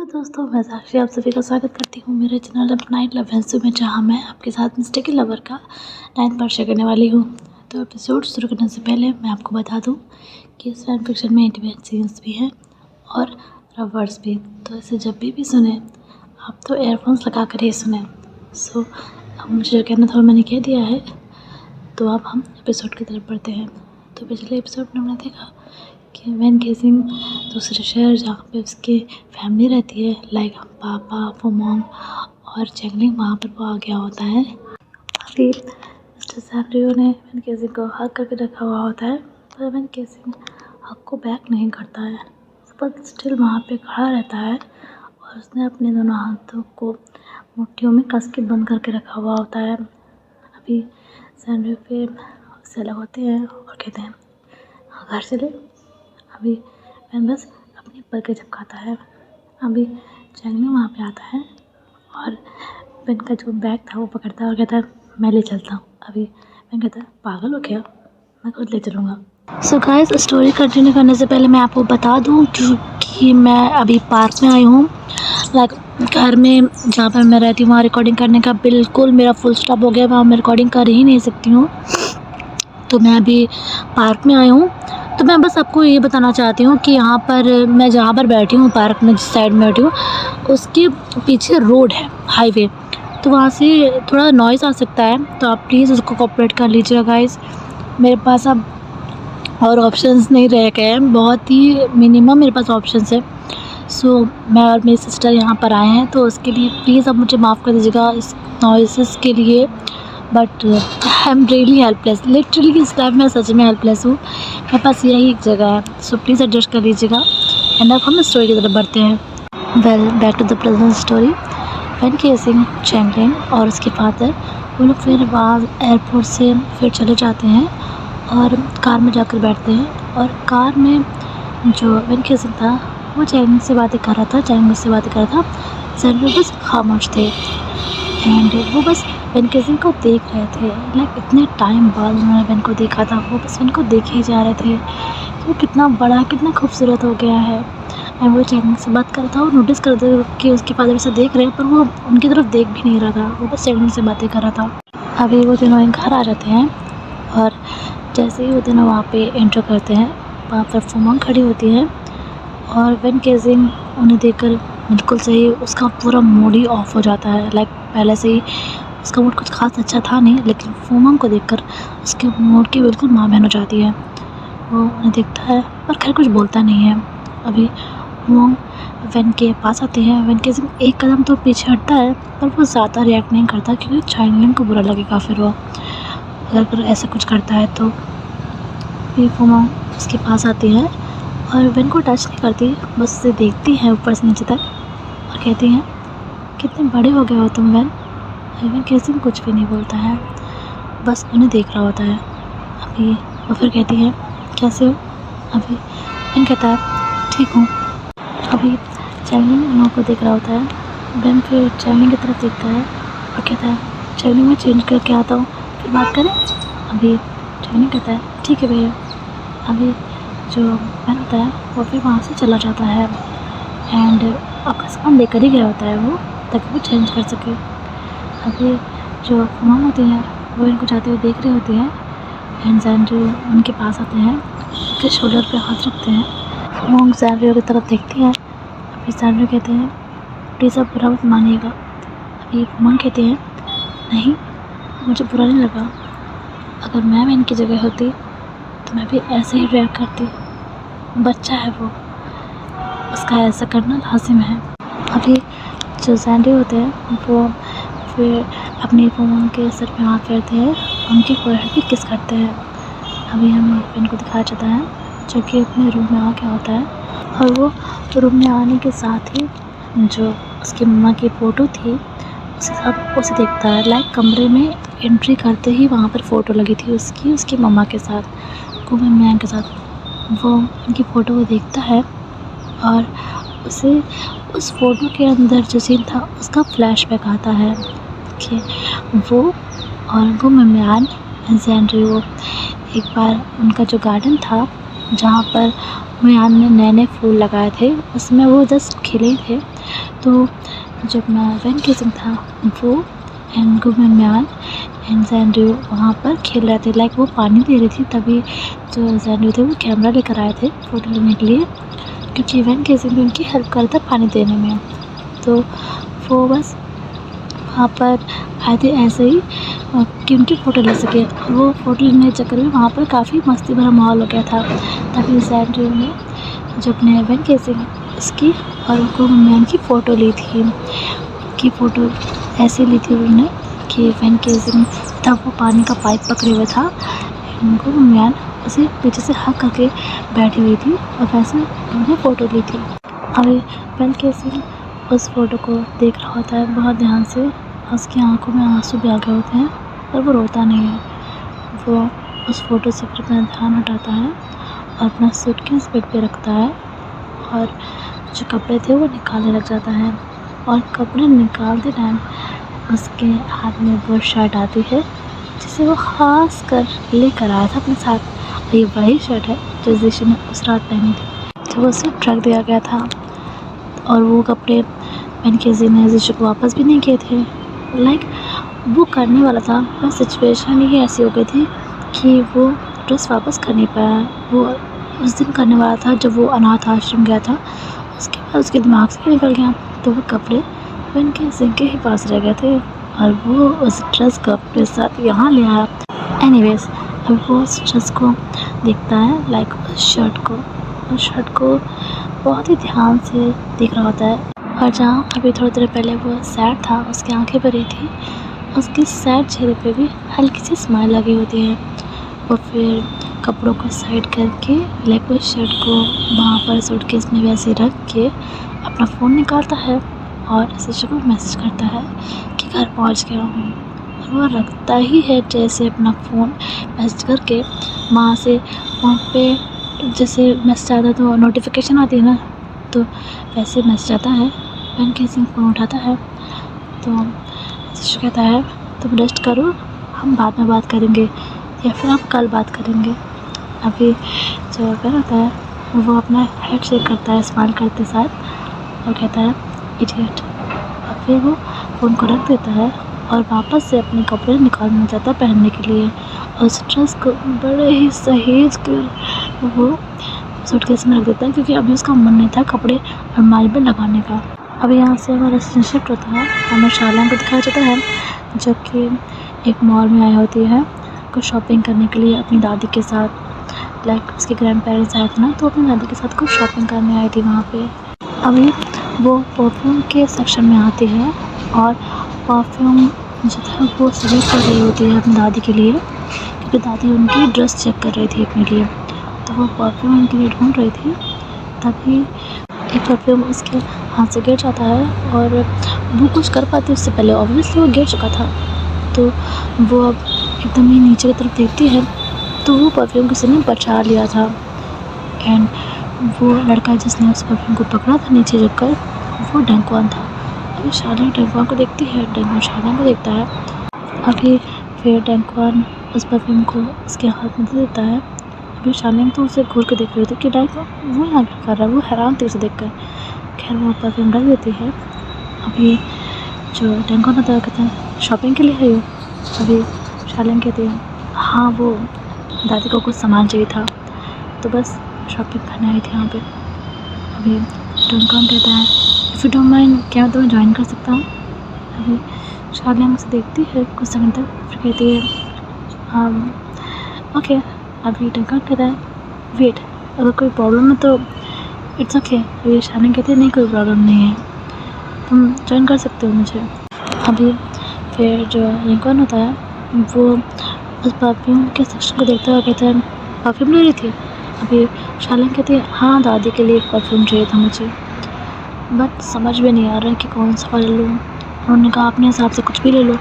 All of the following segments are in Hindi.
दोस्तों, मैं साक्षी आप सभी का स्वागत करती हूँ मेरे चैनल नाइट लव हैंसू में, जहाँ मैं आपके साथ मिस्टेकी लवर का 9th पार्ट शेयर करने वाली हूँ। तो एपिसोड शुरू करने से पहले मैं आपको बता दूँ कि इस फैन फिक्शन में इंटीमेट सीन्स भी हैं और रफ वर्ड्स भी, तो इसे जब भी सुने आप तो एयरफोन्स लगा कर ही सुने। सो अब मुझे जो कहना था मैंने कह दिया है, तो अब हम एपिसोड की तरफ बढ़ते हैं। तो पिछले एपिसोड में हमने देखा कि वैन केसिंग दूसरे शहर जहाँ पे उसकी फैमिली रहती है, लाइक पापा, फूमोंग और चैंगलिंग, वहाँ पर वो आ गया होता है। अभी मिस्टर सैनरियो ने वैन केसिंग को हक करके रखा हुआ होता है, पर वैन केसिंग हक को बैक नहीं करता है, पर स्टिल वहाँ पे खड़ा रहता है और उसने अपने दोनों हाथों को मुट्ठियों में कस के बंद करके रखा हुआ होता है। अभी सैनरियो पे उससे अलग होते हैं और कहते हैं घर चले। अभी वैन बस अपनी पलकें झपकाता है। अभी चैंगलिंग वहाँ पे आता है और वैन का जो बैग था वो पकड़ता है और कहता है मैं ले चलता हूँ। अभी वैन कहता है पागल हो क्या, मैं खुद ले चलूँगा। सो गाइस, स्टोरी कंटिन्यू करने से पहले मैं आपको बता दूँ कि मैं अभी पार्क में आई हूँ। लाइक घर में जहाँ पर मैं रहती हूँ वहाँ रिकॉर्डिंग करने का बिल्कुल मेरा फुल स्टॉप हो गया, वहाँ मैं रिकॉर्डिंग कर ही नहीं सकती हूँ। तो मैं अभी पार्क में आई हूँ। तो मैं बस आपको ये बताना चाहती हूँ कि यहाँ पर मैं जहाँ पर बैठी हूँ, पार्क में जिस साइड में बैठी हूँ उसके पीछे रोड है, हाईवे, तो वहाँ से थोड़ा नॉइज़ आ सकता है, तो आप प्लीज़ उसको कोऑपरेट कर लीजिएगा गाइस। मेरे पास अब और ऑप्शंस नहीं रह गए हैं, बहुत ही मिनिमम मेरे पास ऑप्शंस है। सो मैं और मेरी सिस्टर यहाँ पर आए हैं, तो उसके लिए प्लीज़ आप मुझे माफ़ कर दीजिएगा इस नॉइसेस के लिए। But I am really helpless, literally इस टाइम मैं सच में हेल्पलेस हूँ। मेरे पास यही एक जगह है, सो प्लीज़ एडजस्ट कर लीजिएगा। एंड अब हम स्टोरी की तरफ बढ़ते हैं। Well, back to the present story. वैन केसिंग, चैंगलिंग और उसके फादर वो लोग फिर वहाँ एयरपोर्ट से फिर चले जाते हैं और कार में जाकर बैठते हैं। और कार में जो वैन केसिंग था वो चैंगलिंग से बातें कर रहा था, चैंगलिंग से बातें कर रहा था, सैनरियो बस खामोश थे। एंड वो बस वैन केसिंग को देख रहे थे। लाइक इतने टाइम बाद उन्होंने वैन को देखा था, वो बस वैन को देखे ही जा रहे थे कि वो कितना बड़ा, कितना खूबसूरत हो गया है। एंड वो चैंगलिंग से बात कर रहा था और नोटिस कर रहा था कि उसके फादर से देख रहे हैं, पर वो उनकी तरफ देख भी नहीं रहा था, वो बस चैंगलिंग से बातें कर रहा था। अभी वो दोनों घर आ जाते हैं और जैसे ही वो दोनों वहाँ पे एंटर करते हैं, वहाँ पर फूमोंग खड़ी होती है और वैन केसिंग उन्हें देखकर बिल्कुल सही उसका पूरा मूड ही ऑफ हो जाता है। लाइक पहले से ही उसका मूड कुछ खास अच्छा था नहीं, लेकिन फूमोंग को देखकर उसके मूड की बिल्कुल माँ बहन हो जाती है। वो उन्हें देखता है पर खैर कुछ बोलता नहीं है। अभी फूमोंग वैन के पास आते हैं। वैन केसिंग एक कदम तो पीछे हटता है, पर वो ज़्यादा रिएक्ट नहीं करता क्योंकि चैंगलिंग को बुरा लगेगा फिर वो अगर ऐसा कुछ करता है तो। फिर फूमोंग उसके पास आती है और वैन को टच नहीं करती, बस उसे देखती है ऊपर से नीचे तक और कहती हैं कितने बड़े हो गए हो तुम वैन। वैन केसिंग कुछ भी नहीं बोलता है, बस उन्हें देख रहा होता है। अभी वो फिर कहती है कैसे हो। अभी वैन कहता है ठीक हूँ। अभी चैंगलिंग उन लोगों को देख रहा होता है। वैन फिर चैंगलिंग की तरफ देखता है और कहता है चैंगलिंग मैं चेंज करके आता हूँ, फिर बात करें। अभी चैंगलिंग कहता है ठीक है भैया। अभी जो वैन होता है वो फिर वहाँ से चला जाता है एंड अपना सामान लेकर ही गया होता है वो, ताकि वो चेंज कर सके। अभी जो फूमोंग होती है वो इनको जाते हुए देख रही होती है एंड सैनरियो उनके पास आते हैं, उनके शोल्डर पे हाथ रखते हैं। फूमोंग सैनरियो की तरफ देखती है। अभी सैनरियो कहते हैं प्लीज़ आप बुरा मत मानिएगा। अभी फूमोंग कहते हैं नहीं, मुझे बुरा नहीं लगा, अगर मैं इनकी जगह होती तो मैं भी ऐसे ही रिएक्ट करती। बच्चा है वो, उसका ऐसा करना लाजिम है। अभी जो सैनरियो होते हैं वो फिर अपनी फूमोंग के सर पे हाथ फेरते हैं, उनकी फोरहेड पे किस करते हैं। अभी हमें इनको दिखाया जाता है जो कि अपने रूम में आ गया होता है और वो रूम में आने के साथ ही जो उसकी मम्मा की फ़ोटो थी उसे देखता है। लाइक कमरे में एंट्री करते ही वहाँ पर फ़ोटो लगी थी उसकी मम्मा के साथ, कुमिन के साथ। वो उनकी फ़ोटो को देखता है और उसे उस फ़ोटो के अंदर जो सीन था उसका फ्लैशबैक आता है कि वो और कुमिन एंड सैनरियो एक बार उनका जो गार्डन था जहाँ पर मियान ने नए नए फूल लगाए थे, उसमें वो जस्ट खिले थे। तो जब वैन केसिंग था वो एंड गुडमैन मियान एंड जैनड्रू वहाँ पर खेल रहे थे, लाइक वो पानी दे रही थी। तभी जो जैनड्रू थे वो कैमरा लेकर आए थे फ़ोटो लेने के लिए, क्योंकि वैन केसिंग भी उनकी हेल्प कर रहा था पानी देने में। तो वो बस वहाँ पर आए थे ऐसे ही कि उनकी फ़ोटो ले सके। वो फ़ोटो लेने के चक्कर में वहाँ पर काफ़ी मस्ती भरा माहौल हो गया था। तभी जैनड्रू ने जो अपने वैन केसिंग इसकी और गुडमैन की फ़ोटो ली थी। उनकी फ़ोटो ऐसे ली थी उन्होंने कि वैन केसिंग तब वो पानी का पाइप पकड़े हुए था, गुडमैन उसे पीछे से हक करके बैठी हुई थी और वैसे उन्होंने फ़ोटो ली थी। अभी वैन केसिंग उस फ़ोटो को देख रहा होता है बहुत ध्यान से। उसकी आंखों में आंसू भी आ गए होते हैं, पर वो रोता नहीं है। वो उस फ़ोटो से फिर अपना ध्यान हटाता है और अपना सूटकेस बेड पे रखता है और जो कपड़े थे वो निकालने लग जाता है। और कपड़े निकालते टाइम उसके हाथ में वो शर्ट आती है जिसे वो ख़ास कर लेकर आया था अपने साथ। ये वही शर्ट है जो जिशु ने उस रात पहनी थी, जो उसे रख दिया गया था। और वो कपड़े वैन केसिंग ने जिशु को वापस भी नहीं किए थे। लाइक वो करने वाला था, पर सिचुएशन ही ऐसी हो गई थी कि वो ड्रेस वापस कर नहीं पाया। वो उस दिन करने वाला था जब वो अनाथ आश्रम गया था, उसके बाद उसके दिमाग से निकल गया। तो वो कपड़े वैन केसिंग के ही पास रह गए थे और वो उस ड्रेस को अपने साथ यहाँ ले आया। एनीवेज अब वो उस ड्रेस को देखता है, लाइक उस शर्ट को बहुत ही ध्यान से देख रहा होता है। और जहाँ अभी थोड़ी देर पहले वो सैड था, उसकी आंखें भरी थी, उसके सैड चेहरे पे भी हल्की सी स्माइल लगी होती है। वो फिर कपड़ों को साइड करके लाइक उस शर्ट को वहाँ पर सूटकेस में वैसे रख के अपना फ़ोन निकालता है और जिशु को मैसेज करता है कि घर पहुँच गया हूँ। और वो रखता ही है जैसे अपना फ़ोन मैसेज करके वहाँ से फ़ोन पे जैसे मैसेज आता तो नोटिफिकेशन आती है ना, तो वैसे मैसेज आता है। वैन केसिंग फ़ोन उठाता है तो जिशु कहता है तुम रेस्ट करो, हम बाद में बात करेंगे या फिर हम कल बात करेंगे। अभी जो वैन होता है वो अपना हेड शेक करता है स्माइल करते साथ और कहता है इडियट। और फिर वो फ़ोन को रख देता है और वापस से अपने कपड़े निकालना चाहता है पहनने के लिए। और उस ड्रेस को बड़े ही सहेज कर वो सूटकेस में रख देता है, क्योंकि अभी उसका मन नहीं था कपड़े अलमारी में लगाने का। अभी यहाँ से हमारा सीन शिफ्ट होता है, हमें शालिया को दिखाया जाता है जो कि एक मॉल में आई होती है कुछ शॉपिंग करने के लिए अपनी दादी के साथ। लाइक उसके ग्रैंड पेरेंट्स आए थे ना, तो अपनी दादी के साथ कुछ शॉपिंग करने आई थी वहाँ पे। अभी वो परफ्यूम के सेक्शन में आती है और परफ्यूम जो था वो सेलेक्ट कर रही होती है अपनी दादी के लिए, क्योंकि दादी उनकी ड्रेस चेक कर रही थी अपने लिए। तो वो परफ्यूम उनके लिए ढूंढ रही थी, तभी एक परफ्यूम उसके हाथ से गिर जाता है और वो कुछ कर पाती उससे पहले, ऑब्वियसली वो गिर चुका था। तो वो अब एकदम ही नीचे की तरफ देखती है तो वो परफ्यूम किसी ने बचा लिया था। एंड वो लड़का जिसने उस परफ्यूम को पकड़ा था नीचे झुककर, वो डेंकुआन था। अभी शालिया डेंकुआन को देखती है, डेंकुआन शालिया को देखता है। अभी फिर डेंकुआन उस परफ्यूम को उसके हाथ में दे देता है। अभी शालिया तो उसे घूर के देख रही थी कि डेंकुआन वो यहाँ क्या कर रहा है, वो हैरान थी उसे देखकर। खैर वो परफ्यूम रख देती है। अभी जो डेंकुआन होता है कहते हैं शॉपिंग के लिए है ये। अभी शालिया कहती है हाँ, वो दादी को कुछ सामान चाहिए था तो बस शॉपिंग करने आई थी यहाँ पे। अभी डेंकुआन कहता है इफ़ यू डोंट माइंड क्या मैं तुम्हें ज्वाइन कर सकता हूँ। अभी शालिया मुझसे देखती है कुछ सेकंड तक, फिर कहती है ओके। अभी डेंकुआन कहता है वेट, अगर कोई प्रॉब्लम है तो इट्स ओके। अभी शालिया कहती है नहीं कोई प्रॉब्लम नहीं है, तुम ज्वाइन कर सकते हो मुझे। अभी फिर जो डेंकुआन होता है वो उस परफ्यूम के सेक्शन को देखता हुआ कहता है परफ्यूम ले रही थी। अभी शालिया कहती है हाँ, दादी के लिए एक परफ्यूम चाहिए था मुझे, बट समझ में नहीं आ रहा है कि कौन सा वाला लूँ। उन्होंने कहा अपने हिसाब से कुछ भी ले लो,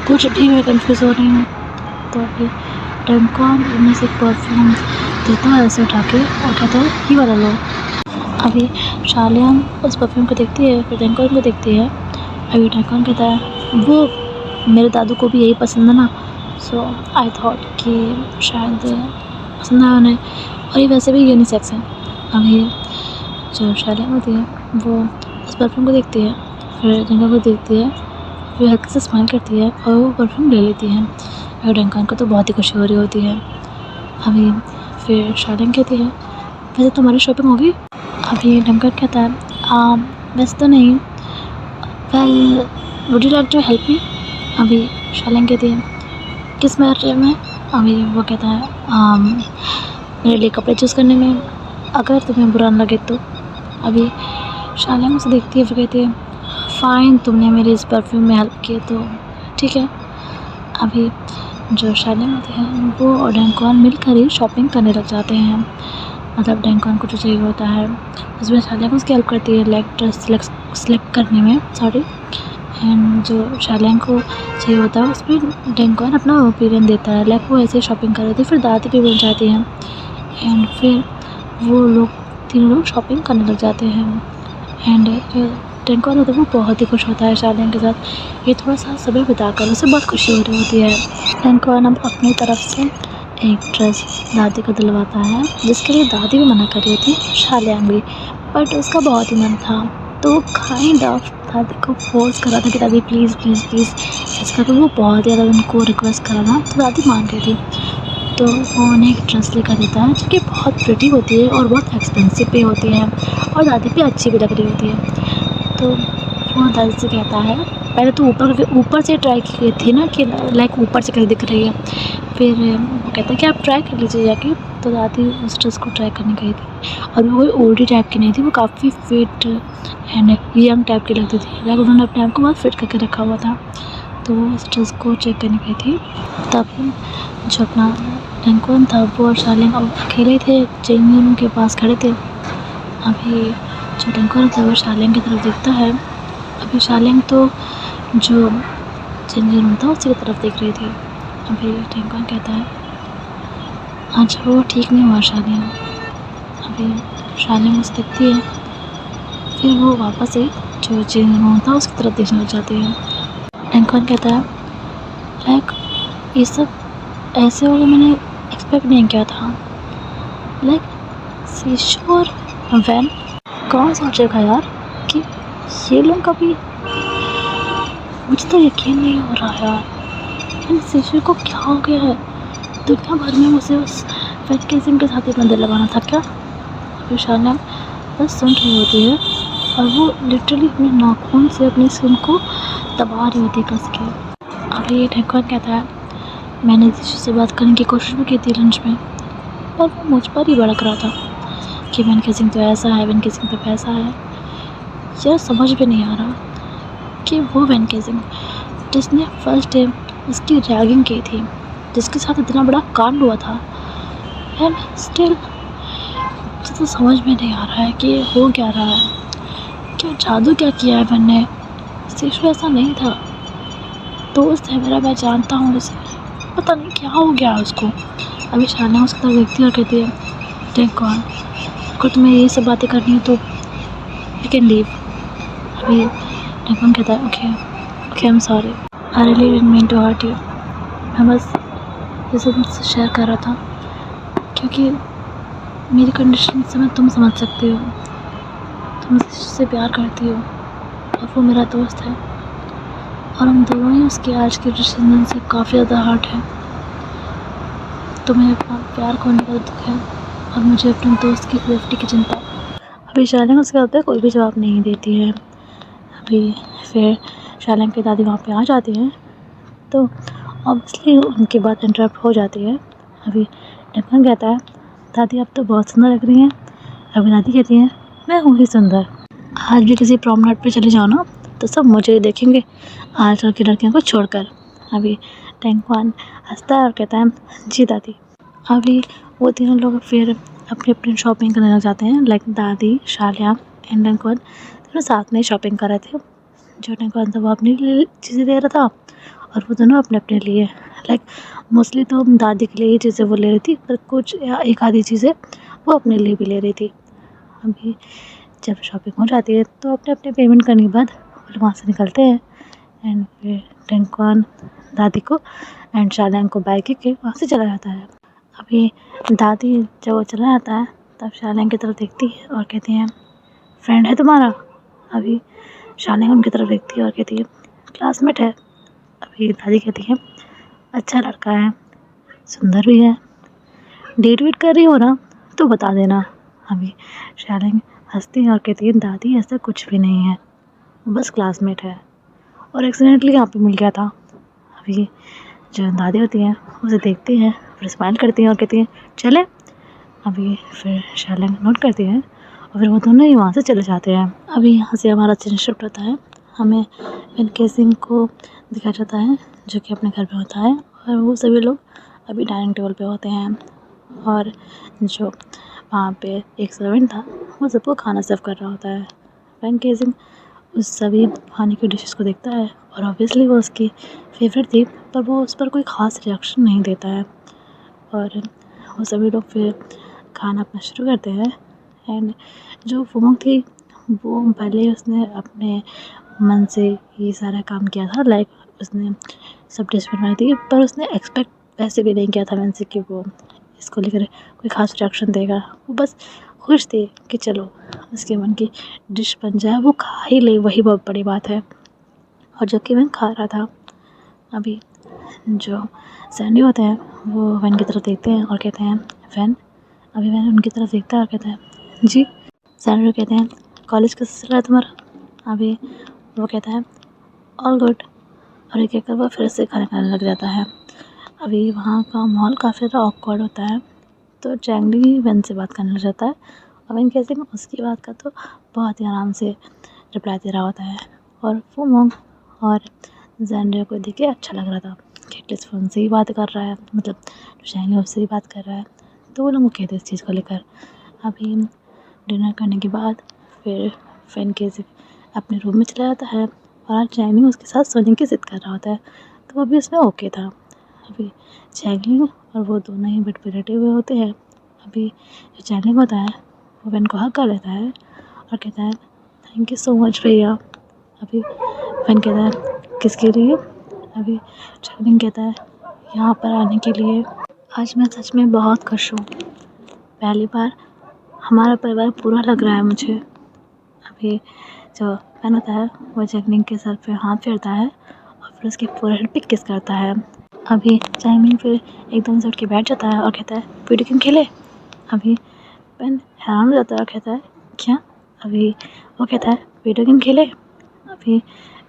कुछ भी मैं कन्फ्यूज़ हो रही हूँ। तो अभी डेंकुआन उनमें से परफ्यूम देता है ऐसे उठा के और कहता है ये वाला लो। अभी शालिया उस परफ्यूम को देखती है, फिर डेंकुआन को देखती है। अभी डेंकुआन कहता है वो मेरे दादू को भी यही पसंद है ना, सो आई थॉट कि शायद पसंद आया उन्हें। और ये वैसे भी यूनिसेक्स है। अभी जो शालिनी होती है वो उस परफ्यूम को देखती है, फिर डंकन को देखती है, फिर हल्के से स्माइल करती है और वो परफ्यूम ले लेती है। और डंकन को तो बहुत ही खुशी हो रही होती है। अभी फिर शालिनी कहती है, वैसे तुम्हारी शॉपिंग होगी? अभी डंकन कहता है, वैसे तो नहीं, well would you like to help me? अभी शालिनी कहती है, किस मैटर में? अभी वो कहता है, मेरे लिए कपड़े चूज़ करने में, अगर तुम्हें बुरा न लगे तो। अभी शालिनी उसे देखती है, फिर कहती है, फ़ाइन, तुमने मेरे इस परफ्यूम में हेल्प की तो ठीक है। अभी जो शालिनी होती है वो और डंकन मिलकर ही शॉपिंग करने लग जाते हैं। मतलब डंकन को जो चाहिए होता है उसमें शालिनी उसकी हेल्प करती है, लाइक ड्रेस सेलेक्ट करने में, सॉरी। एंड जो शालिनी को चाहिए होता है उसमें डंकन अपना ओपिनियन देता है, लाइक वो ऐसे ही शॉपिंग कर रही थी, फिर दादी भी बन जाती हैं एंड फिर वो लोग तीनों लोग शॉपिंग करने लग जाते हैं। एंड जो डंकन होता है वो बहुत ही खुश होता है शालिनी के साथ, ये थोड़ा सा समय बिताकर उसे बहुत खुशी हो रही होती है। डंकन अब अपनी तरफ से एक ड्रेस दादी को दिलवाता है, जिसके लिए दादी भी मना कर रही थी, शालिनी भी, बट उसका बहुत ही मन था, तो वो काइंड ऑफ दादी को फोर्स कर रहा था कि दादी प्लीज़ प्लीज़ प्लीज़, इस करके वो बहुत ज़्यादा उनको रिक्वेस्ट कर रहा था, तो दादी मान रही थी। तो वो उन्हें एक ड्रेस लेकर देता है जो कि बहुत प्रिटी होती है और बहुत एक्सपेंसिव भी होती है और दादी पे अच्छी भी लग रही होती है। तो वो दादी से कहता है, पहले तो ऊपर से ट्राई की थी ना कि लाइक ऊपर से कैसे दिख रही है, फिर वो कहता है कि आप ट्राई कर लीजिए जाके। तो दादी उस ड्रेस को ट्राई करने गई थी और वो कोई ओल्डी टाइप की नहीं थी, वो काफ़ी फिट एंड यंग टाइप की लगती थी, लाइक उन्होंने अपने आप को बहुत फिट करके रखा हुआ था। तो वो उस ड्रेस को चेक करने गई थी, तब जो अपना डंकन था वो और शालिनी अब अकेले थे, चेंजिंग रूम के पास खड़े थे। अभी जो डंकन था वो शालिनी की तरफ देखता है। अभी शालिनी तो जो चेंजिंग रूम था उसी की तरफ देख रही थी। अभी डंकन कहता है, अच्छा वो ठीक नहीं हुआ शालिनी। अभी शालिनी उसे देखती है, फिर वो वापस से जो चेंजिंग रूम था उसकी तरफ देखने लग जाती है। डंकन कहता है, लाइक ये सब ऐसे होगा मैंने एक्सपेक्ट नहीं किया था, लाइक सीशोर वैन, कौन सोचेगा यार कि ये लोग कभी, मुझे तो यकीन नहीं हो रहा यार, इन सीशोर को क्या हो गया है, दुनिया भर में मुझे उस वैकेशन के साथ ही बंदर लगाना था क्या? अभी शालिनी बस सुन रही होती है और वो लिटरली अपने नाखून से अपनी स्किन को दबा रही होती है कस के। अभी डंकन कहता है, मैंने जीशु से बात करने की कोशिश भी की थी लंच में, पर वो मुझ पर ही भड़क रहा था कि वैन किसिंग तो ऐसा है, वैन किसिंग तो वैसा है। यार समझ में नहीं आ रहा कि वो वैन किसिंग जिसने फर्स्ट डे उसकी रैगिंग की थी, जिसके साथ इतना बड़ा कांड हुआ था, एंड स्टिल मुझे तो समझ में नहीं आ रहा है कि हो क्या रहा है, क्या जादू क्या किया है वैन ने? शिशु ऐसा नहीं था, दोस्त है मेरा, मैं जानता हूँ उसे, पता नहीं क्या हो गया उसको। अभी शालिनी उसकी तरफ देखती है और कहती है, डंकन अगर तुम्हें ये सब बातें करनी है तो यू कैन लीव। अभी डंकन कहता है, okay okay I am sorry, I really didn't mean to hurt you. मैं बस ये सब तुमसे शेयर कर रहा था क्योंकि मेरी कंडीशन से मैं तुम समझ सकती हो, तुम मुझसे प्यार करती हो और वो मेरा दोस्त है और हम दोनों ही उसके आज के डिसीजन से काफ़ी ज़्यादा हर्ट है। तुम्हें अपना प्यार खोने का दुख है और मुझे अपने दोस्त की सेफ्टी की चिंता। अभी शालिनी उसके बाद पे कोई भी जवाब नहीं देती है। अभी फिर शालिनी की दादी वहाँ पे आ जाती है, तो ऑब्वियसली उनकी बात इंटरप्ट हो जाती है। अभी डंकन कहता है, दादी आप तो बहुत सुंदर लग रही हैं। अभी दादी कहती है, मैं हूँ ही सुंदर, आज भी किसी प्रॉमनाड पे चले जाओ ना तो सब मुझे ही देखेंगे, आजकल की लड़कियों को छोड़कर। अभी डंकन हंसता है और कहता है, जी दादी। अभी वो तीनों लोग फिर अपनी अपनी शॉपिंग करने लग जाते हैं, लाइक दादी, शालिनी एंड डंकन दोनों साथ में शॉपिंग कर रहे थे। जो डंकन था वो अपने लिए चीज़ें ले रहा था और वो दोनों अपने अपने लिए, लाइक मोस्टली तो दादी के लिए ही चीज़ें वो ले रही थी, पर कुछ या एक आधी चीज़ें वो अपने लिए भी ले रही थी। अभी जब शॉपिंग हो जाती है तो अपने अपने पेमेंट करने के बाद वो लोग वहाँ से निकलते हैं एंड फिर डंकन दादी को एंड शालिनी को बाय करके वहाँ से चला जाता है। अभी दादी जब वो चला जाता है तब शालिनी की तरफ देखती है और कहती है, फ्रेंड है तुम्हारा? अभी शालिनी उनकी तरफ देखती है और कहती है, क्लासमेट है। अभी दादी कहती है, अच्छा लड़का है, सुंदर भी है, डेट वेट कर रही हो ना तो बता देना। अभी शालिनी हंसती है और कहती है, दादी ऐसा कुछ भी नहीं है, बस क्लासमेट है और एक्सीडेंटली यहाँ पे मिल गया था। अभी जो दादी होती हैं उसे देखती हैं, फिर स्माइल करती हैं और कहती हैं, चले। अभी फिर शालिनी नोट करती है और फिर वो दोनों ही वहाँ से चले जाते हैं। अभी यहाँ से हमारा सीन शिफ्ट होता है, हमें इनके सिंह को दिखाया जाता है जो कि अपने घर पे होता है और वो सभी लोग अभी डाइनिंग टेबल पे होते हैं और जो वहाँ पे एक सर्वेंट था वो सबको खाना सर्व कर रहा होता है। वैन केसिंग उस सभी खाने की डिशेस को देखता है और ऑब्वियसली वो उसकी फेवरेट थी, पर वो उस पर कोई ख़ास रिएक्शन नहीं देता है और वो सभी लोग फिर खाना अपना शुरू करते हैं। एंड जो फुमोंग थी वो पहले उसने अपने मन से ये सारा काम किया था, लाइक उसने सब डिश बनवाई थी, पर उसने एक्सपेक्ट वैसे भी नहीं किया था मन से कि वो इसको लेकर कोई ख़ास रिएक्शन देगा। वो बस खुश थी कि चलो उसके मन की डिश बन जाए, वो खा ही ले, वही बहुत बड़ी बात है। और जब कि वैन खा रहा था, अभी जो सैंडी होते हैं वो वैन की तरफ देखते हैं और कहते हैं, वैन। अभी वैन उनकी तरफ देखता है और कहता है, जी। सैंडी कहते हैं, कॉलेज कैसा चल रहा है तुम्हारा? अभी वो कहता है, ऑल गुड। और ये कहकर वो फिर से खाना खाने लग जाता है। अभी वहाँ का माहौल काफ़ी ज़्यादा ऑकवर्ड होता है, तो चैंगली वैन से बात करने लग जाता है और वैन कैसे उसकी बात का तो बहुत ही आराम से रिप्लाई दे रहा होता है। और फुमोंग और जैंडर को देख के अच्छा लग रहा था कि एटलीस्ट फ़ोन से ही बात कर रहा है, मतलब चैंगली उससे ही बात कर रहा है, तो वो लोग ओके थे इस चीज़ को लेकर। अभी डिनर करने के बाद फिर वैन कैसे अपने रूम में चला जाता है और चैंगली उसके साथ सोने की ज़िद कर रहा होता है, तो वो भी उसमें ओके था। अभी चैंगली और वो दोनों ही बेड पे लेटे हुए होते हैं। अभी जो चैंगली होता है वो वैन को हक कर लेता है और कहता है, थैंक यू सो मच भैया। अभी वैन कहता है, किसके लिए? अभी चैंगली कहता है, यहाँ पर आने के लिए। आज मैं सच में बहुत खुश हूँ, पहली बार हमारा परिवार पूरा लग रहा है मुझे। अभी जो वैन होता है वो चैंगली के सर पे हाथ फेरता है और फिर उसके फोरहेड पे किस करता है। अभी चैंगली फिर एकदम से उठ के बैठ जाता है और कहता है, वीडियो गेम खेले? अभी वैन हैरान हो जाता है और कहता है, क्या? अभी वो कहता है, वीडियो गेम खेले? अभी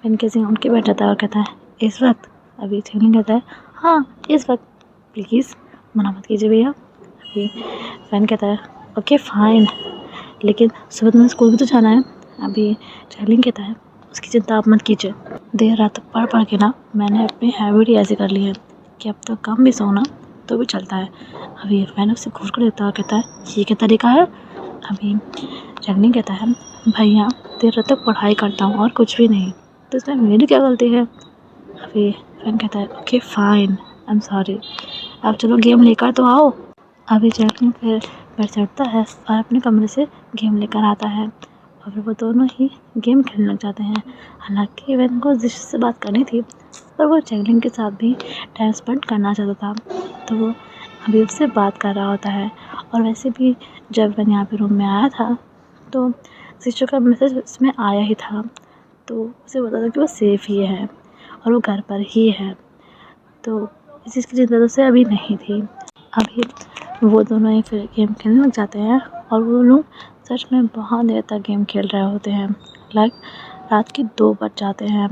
वैन कैसे उठ के बैठ जाता है और कहता है, इस वक्त? अभी चैंगली कहता है, हाँ इस वक्त, प्लीज़ मना मत कीजिए भैया। अभी वैन कहता है, ओके फाइन, लेकिन सुबह तुम्हें स्कूल भी तो जाना है। अभी चैंगली कहता है, उसकी चिंता आप मत कीजिए, देर रात तक पढ़ के ना मैंने अपनी हैबिट ही ऐसी कर ली है कि अब तो कम भी सोना तो भी चलता है। अभी वैन उससे घूर कर देता है और कहता है, ये क्या तरीका है? अभी चैंगली कहता है, भैया देर रात तक पढ़ाई करता हूँ और कुछ भी नहीं, तो इसमें मेरी क्या गलती है? अभी वैन कहता है, okay fine, I am sorry, अब चलो गेम लेकर तो आओ। अभी चैंगली फिर बेड से उठता है और अपने कमरे से गेम लेकर आता है और फिर वो दोनों ही गेम खेलने लग जाते हैं। हालांकि वैन को जिस से बात करनी थी, पर वो चैंगली के साथ भी टाइम स्पेंड करना चाहता था, तो वो अभी उससे बात कर रहा होता है। और वैसे भी जब वैन यहाँ पे रूम में आया था तो सिस्टर का मैसेज उसमें आया ही था, तो उसे पता था कि वो सेफ़ ही है और वो घर पर ही है, तो इस चीज़ की चिंता तो उसे अभी नहीं थी। अभी वो दोनों ही फिर गेम खेलने लग जाते हैं और वो लोग सच में बहुत देर तक गेम खेल रहे होते हैं, लाइक रात के 2 बज जाते हैं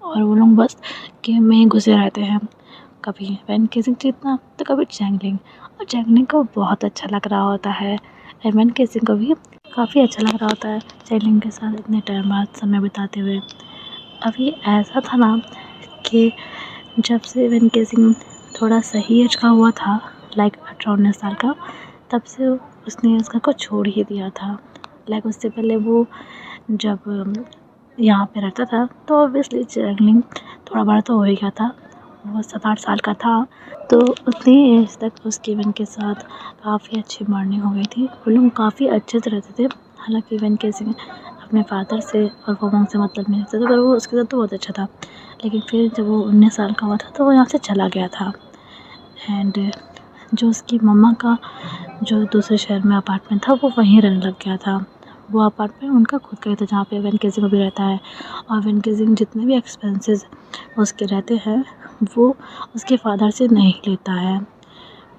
और वो लोग बस गेम में ही घुसे रहते हैं। कभी वैन केसिंग जीतना तो कभी चैंगली, और चैंगली को बहुत अच्छा लग रहा होता है और वैन केसिंग को भी काफ़ी अच्छा लग रहा होता है चैंगली के साथ इतने टाइम बाद समय बिताते हुए। अभी ऐसा था ना कि जब से वैन केसिंग थोड़ा सही एज का हुआ था, लाइक 18-19 साल का, तब से उसने उस घर को छोड़ ही दिया था। लाइक उससे पहले वो जब यहाँ पे रहता था तो ऑब्वियसली चैंगली थोड़ा बड़ा तो हो ही गया था, वो 7-8 साल का था, तो उतनी एज तक उसकी वैन के साथ काफ़ी अच्छी बॉन्डिंग हो गई थी, वो लोग काफ़ी अच्छे से रहते थे। हालांकि वैन केसिंग अपने फादर से और फुमोंग से मतलब नहीं रखता था, पर वो उसके साथ तो बहुत अच्छा था। लेकिन फिर जब वो 19 साल का हुआ था तो वो यहाँ से चला गया था। एंड जो उसकी मम्मा का जो दूसरे शहर में अपार्टमेंट था वो वहीं रहने लग गया था। वो अपार्टमेंट उनका खुद का ही था जहाँ पे वेन केजिंग भी रहता है। और वेन केजिंग जितने भी एक्सपेंसेस उसके रहते हैं वो उसके फादर से नहीं लेता है।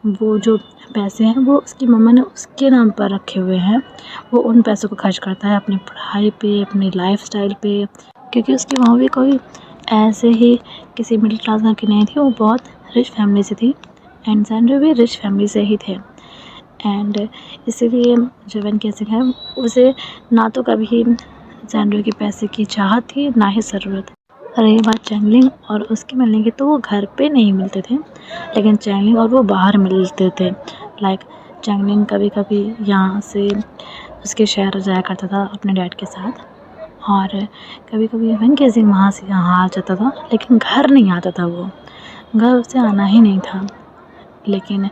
वो जो पैसे हैं वो उसकी मम्मा ने उसके नाम पर रखे हुए हैं। वो उन पैसों को खर्च करता है अपनी पढ़ाई पे, अपनी लाइफस्टाइल पे, क्योंकि उसकी मम्मा भी कोई ऐसे ही किसी मिडिल क्लास घर की नहीं थी, वो बहुत रिच फैमिली से थी एंड सैंड्रो भी रिच फैमिली से ही थे। एंड इसीलिए जो वेन केजिंग है उसे ना तो कभी सैंड्रो की पैसे की चाहत थी ना ही ज़रूरत। रही बात चैंगलिंग और उसके मिलने की, तो वो घर पे नहीं मिलते थे, लेकिन चैंगलिंग और वो बाहर मिलते थे। लाइक चैंगलिंग कभी कभी यहाँ से उसके शहर जाया करता था अपने डैड के साथ, और कभी कभी वेन केजिंग वहाँ से यहाँ आ जाता था, लेकिन घर नहीं आता था। वो घर उसे आना ही नहीं था। लेकिन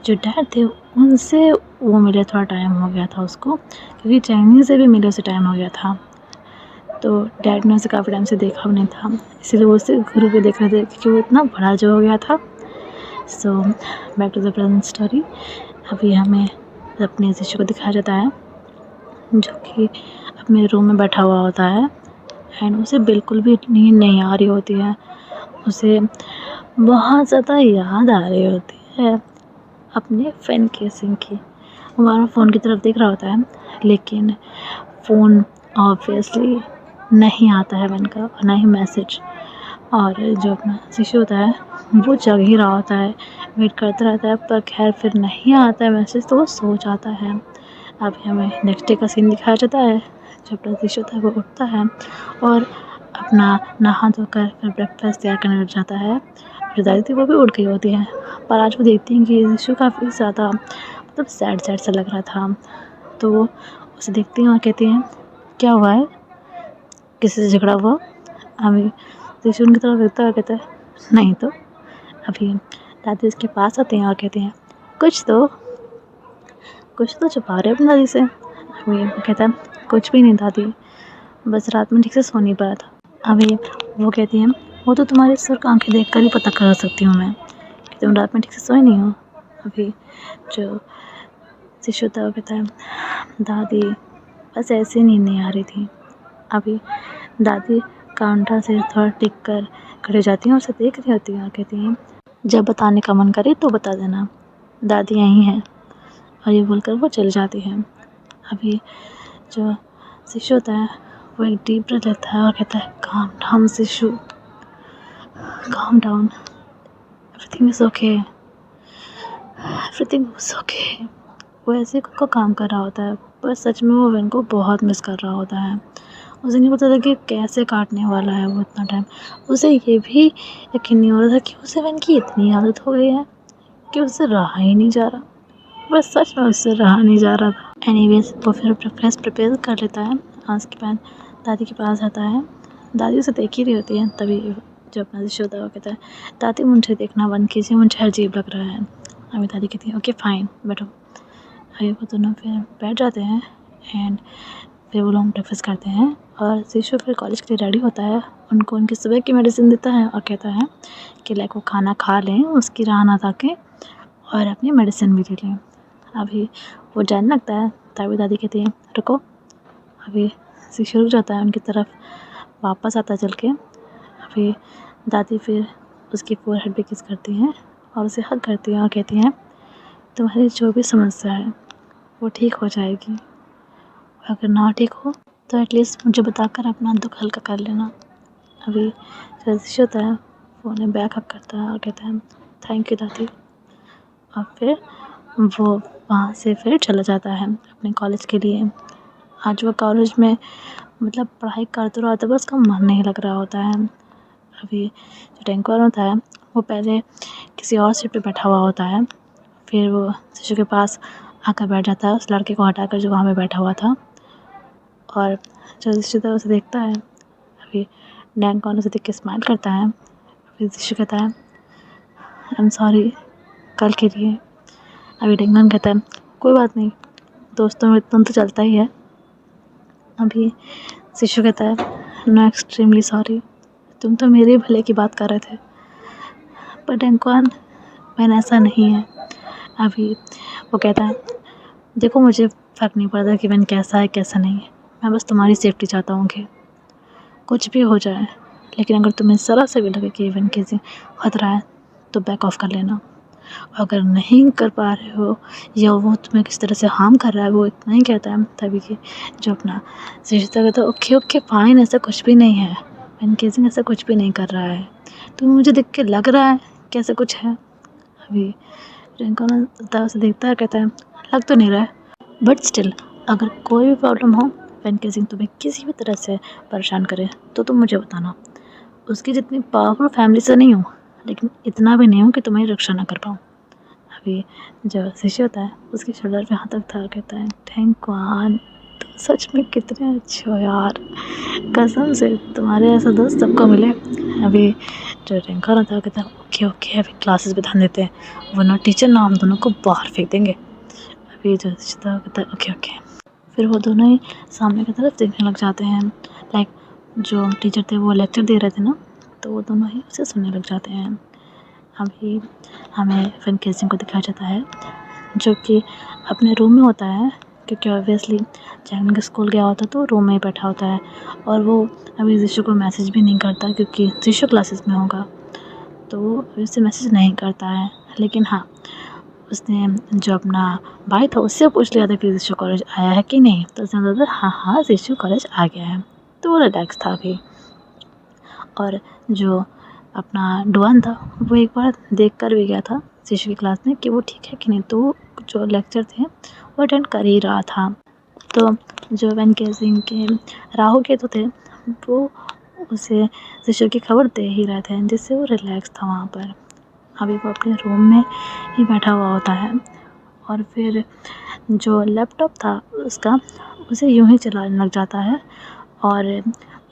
जो डैड थे उनसे वो मिले थोड़ा टाइम हो गया था उसको, क्योंकि चैंगलिंग से भी मिले उसे टाइम हो गया था। तो डैड ने उसे काफ़ी टाइम से देखा भी नहीं था, इसीलिए वो उसे घूर के देख रहे थे क्योंकि वो इतना बड़ा जो हो गया था। So back to the present story. अभी हमें अपने शिशु को दिखाया जाता है जो कि अपने रूम में बैठा हुआ होता है एंड उसे बिल्कुल भी नींद नहीं आ रही होती है। उसे बहुत ज़्यादा याद आ रही होती है अपने वेन केजिंग की। वो हमारा फ़ोन की तरफ देख रहा होता है, लेकिन फ़ोन ऑब्वियसली नहीं आता है वेन का, और ना ही मैसेज। और जो अपना शिशु होता है वो जग ही रहा होता है, वेट करता रहता है, पर खैर फिर नहीं आता है मैसेज, तो वो सो जाता है। अभी हमें नेक्स्ट डे का सीन दिखाया जाता है। जो अपना शिशु होता है वो उठता है और अपना नहा धोकर फिर ब्रेकफास्ट तैयार करने लग जाता है। जो दादी थी वो भी उठ गई होती है, पर आज वो देखती हैं कि शिशु काफ़ी ज़्यादा मतलब सैड सैड सा लग रहा था। तो वो उसे देखती हैं और कहती हैं, क्या हुआ है, किसी से झगड़ा हुआ? अभी शिशु उनकी तरफ देखता है और कहता है, नहीं तो। अभी दादी उसके पास आते हैं और कहते हैं, कुछ तो छुपा रहे अपनी दादी से। अभी वो कहता है, कुछ भी नहीं दादी, बस रात में ठीक से सो नहीं पाया था। अभी वो कहती हैं, वो तो तुम्हारी सुर्ख आंखें देख कर ही पता कर सकती हूँ मैं कि तुम रात में ठीक से सोए नहीं हो। अभी जो शिशु होता है वो कहता है, दादी बस ऐसे नींद नहीं आ रही थी। अभी दादी काउंटर से थोड़ा टिक कर खड़े जाती हैं और उसे देख रही होती हैं और कहती हैं, जब बताने का मन करे तो बता देना, दादी यहीं हैं। और ये बोलकर वो चली जाती है। अभी जो शिशु होता है वो एक डीप ब्रेथ लेता है और कहता है, काम डाउन शिशु, calm down, everything is okay, everything is okay. वो ऐसे खुद को काम कर रहा होता है, पर सच में वो वेन को बहुत मिस कर रहा होता है। उसे नहीं पता था कि कैसे काटने वाला है वो इतना टाइम। उसे ये भी यकीन नहीं हो रहा था कि उसे वेन की इतनी आदत हो गई है कि उससे रहा ही नहीं जा रहा। बस सच में उससे रहा नहीं जा रहा था। एनीवेज वो फिर ब्रेकफास्ट प्रिपेयर कर लेता है। उसके बाद दादी के पास आता है। दादी उसे देख ही रही होती है, तभी जो अपना शिशु होता है वो कहता है, दादी मुझे देखना बंद कीजिए, मुझे अजीब लग रहा है। अभी दादी कहती है, ओके फाइन बैठो। अभी वो दोनों फिर बैठ जाते हैं एंड फिर वो लोग ब्रेकफास्ट करते हैं और शिशु फिर कॉलेज के लिए रेडी होता है। उनको उनकी सुबह की मेडिसिन देता है और कहता है कि लाइक वो खाना खा लें, उसकी राह ना ताकें और अपनी मेडिसिन भी ले लें। अभी वो जाने लगता है, तभी दादी कहती है, रुको। अभी शिशु रुक जाता है उनकी तरफ, वापस आता है चल के। अभी दादी फिर उसकी फोरहेड पे किस करती हैं और उसे हग करती हैं और कहती हैं, तुम्हारी जो भी समस्या है वो ठीक हो जाएगी, अगर ना ठीक हो तो एटलीस्ट मुझे बताकर अपना दुख हल्का कर लेना। अभी जो शिशु होता है वो उन्हें बैक हग करता है और कहता है, थैंक यू दादी। और फिर वो वहाँ से फिर चला जाता है अपने कॉलेज के लिए। आज वो कॉलेज में मतलब पढ़ाई करते रहा होता है, बस उसका मन नहीं लग रहा होता है। अभी जो टेंकुआन होता है वो पहले किसी और सीट पे बैठा हुआ होता है, फिर वो शिशु के पास आकर बैठ जाता है, उस लड़के को हटाकर जो वहाँ पे बैठा हुआ था। और जो शिशु था उसे देखता है। अभी टेंकुआन उसे देख के स्माइल करता है। फिर शिशु कहता है, आई एम सॉरी कल के लिए। अभी टेंकुआन कहता है, कोई बात नहीं, दोस्तों में इतना तो चलता ही है। अभी शिशु कहता है, नो एक्सट्रीमली सॉरी, तुम तो मेरे भले की बात कर रहे थे, पर टेंकुआन मैंने ऐसा नहीं है। अभी वो कहता है, देखो मुझे फ़र्क नहीं पड़ता कि वैन कैसा है कैसा नहीं है, मैं बस तुम्हारी सेफ्टी चाहता हूँ कि कुछ भी हो जाए, लेकिन अगर तुम्हें ज़रा से भी लगे कि वैन किसी ख़तरा है तो बैक ऑफ कर लेना। अगर नहीं कर पा रहे हो या वो तुम्हें किस तरह से हार्म कर रहा है, वो इतना ही कहता है तभी कि जो अपना रिश्ता कहता है, ओके ओके फ़ाइन, ऐसा कुछ भी नहीं है, वैन केसिंग ऐसा कुछ भी नहीं कर रहा है, तो मुझे देख के लग रहा है कि ऐसा कुछ है। अभी रिंकू उसे देखता है, कहता है लग तो नहीं रहा है, बट स्टिल अगर कोई भी प्रॉब्लम हो, वैन केसिंग तुम्हें किसी भी तरह से परेशान करे तो तुम मुझे बताना। उसकी जितनी पावरफुल फैमिली से नहीं हूँ, लेकिन इतना भी नहीं हूँ कि तुम्हारी रक्षा ना कर पाऊँ। अभी जो शिशु होता है उसके शोल्डर पे हाथ रखता है, कहता है थैंक गॉड, तुम सच में कितने अच्छे हो यार, कसम से तुम्हारे ऐसा दोस्त सबको मिले। अभी जो रिंकू होता है कहता है ओके ओके, अभी क्लासेस पे ध्यान देते हैं, वरना टीचर ना हम दोनों को बाहर फेंक देंगे। अभी जो शिशु कहता है ओके ओके, फिर वो दोनों ही सामने की तरफ देखने लग जाते हैं। लाइक जो टीचर थे वो लेक्चर दे रहे थे ना, तो वो दोनों ही उसे सुनने लग जाते हैं। अभी हमें वैन केसिंग को दिखाया जाता है जो कि अपने रूम में होता है, क्योंकि ऑब्वियसली जैंग स्कूल गया होता तो रूम में ही बैठा होता है, और वो अभी जिशु को मैसेज भी नहीं करता क्योंकि जिशु क्लासेस में होगा, तो वो उससे मैसेज नहीं करता है। लेकिन हाँ, उसने जो अपना भाई था उससे पूछ लिया था कि जिशु कॉलेज आया है कि नहीं, तो उसने बोला हाँ हाँ जिशु कॉलेज आ गया है, तो वो रिलैक्स था अभी। और जो अपना डुआन था वो एक बार देख कर भी गया था शिशु की क्लास में कि वो ठीक है कि नहीं, तो जो लेक्चर थे वो अटेंड कर ही रहा था। तो जो वैन केसिंग के राहु केतु थे वो उसे शिशु की खबर दे ही रहे थे, जिससे वो रिलैक्स था वहाँ पर। अभी वो अपने रूम में ही बैठा हुआ होता है, और फिर जो लैपटॉप था उसका उसे यूं ही चलाने लग जाता है और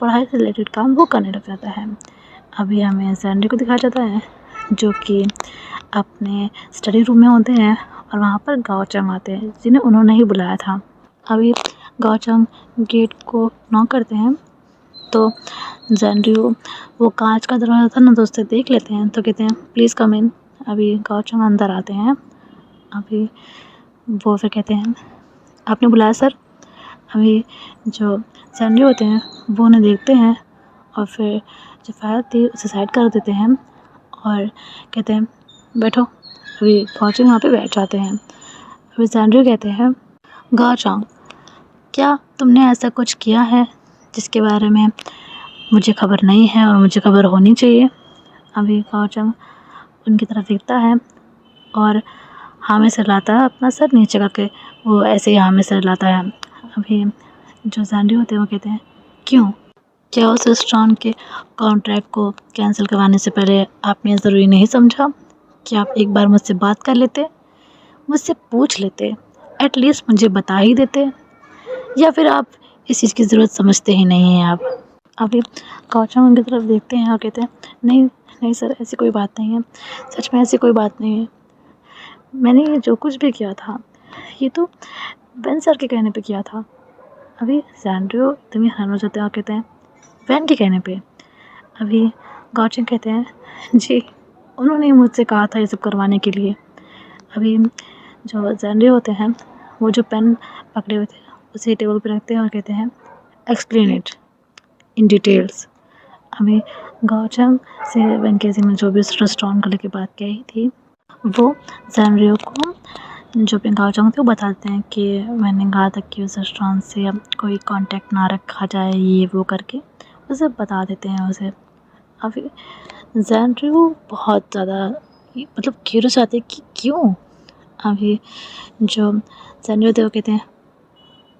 पढ़ाई से रिलेटेड काम वो करने लग जाता है। अभी हमें सैंडी को दिखाया जाता है जो कि अपने स्टडी रूम में होते हैं, और वहाँ पर गाओचंग आते हैं जिन्हें उन्होंने ही बुलाया था। अभी गाओचंग गेट को नॉक करते हैं, तो जैनड्रू वो कांच का दरवाज़ा था ना, तो उससे देख लेते हैं, तो कहते हैं प्लीज़ कम इन। अभी गाओचंग अंदर आते हैं। अभी वो फिर कहते हैं आपने बुलाया सर। अभी जो जैनड्रू होते हैं वो उन्हें देखते हैं और फिर जो फायर थी उसे साइड कर देते हैं और कहते हैं बैठो। अभी गाओचंग वहाँ पे बैठ जाते हैं। अभी जैनड्रू कहते हैं गाओचंग, क्या तुमने ऐसा कुछ किया है जिसके बारे में मुझे खबर नहीं है और मुझे खबर होनी चाहिए? अभी गाओचंग उनकी तरफ देखता है और हाँ में सिर लाता है, अपना सर नीचे करके वो ऐसे ही हाँ में सिर लाता है। अभी जो जैनड्रू होते हैं वो कहते हैं क्यों, क्या उस रेस्टोरेंट के कॉन्ट्रैक्ट को कैंसिल करवाने से पहले आपने ज़रूरी नहीं समझा कि आप एक बार मुझसे बात कर लेते, मुझसे पूछ लेते, एटलीस्ट मुझे बता ही देते, या फिर आप इस चीज़ की ज़रूरत समझते ही नहीं हैं आप? अभी गाओचंग उनकी तरफ देखते हैं और कहते हैं नहीं नहीं सर, ऐसी कोई बात नहीं है, सच में ऐसी कोई बात नहीं है, मैंने ये जो कुछ भी किया था ये तो वैन सर के कहने पे किया था। अभी जैनड्रू एकदम ही हैरान हो जाते हैं और कहते हैं वैन के कहने पे? अभी गाओचंग कहते हैं जी, उन्होंने मुझसे कहा था ये सब करवाने के लिए। अभी जो जैनड्रू होते हैं वो जो पेन पकड़े हुए थे उसे टेबल पर रखते हैं और कहते हैं एक्सप्लेन इट इन डिटेल्स। अभी गाओचंग से वैन केसिंग ने जो भी उस रेस्टोरेंट को लेकर बात कही थी वो जैनड्रू को जो भी गाओचंग थे वो बताते हैं कि मैंने कहा था कि उस रेस्टोरेंट से कोई कांटेक्ट ना रखा जाए, ये वो करके उसे बता देते हैं उसे। अभी जैनड्रू बहुत ज़्यादा मतलब क्यूरियस आते हैं कि क्यों। अभी जो जैनड्रू थे वो कहते हैं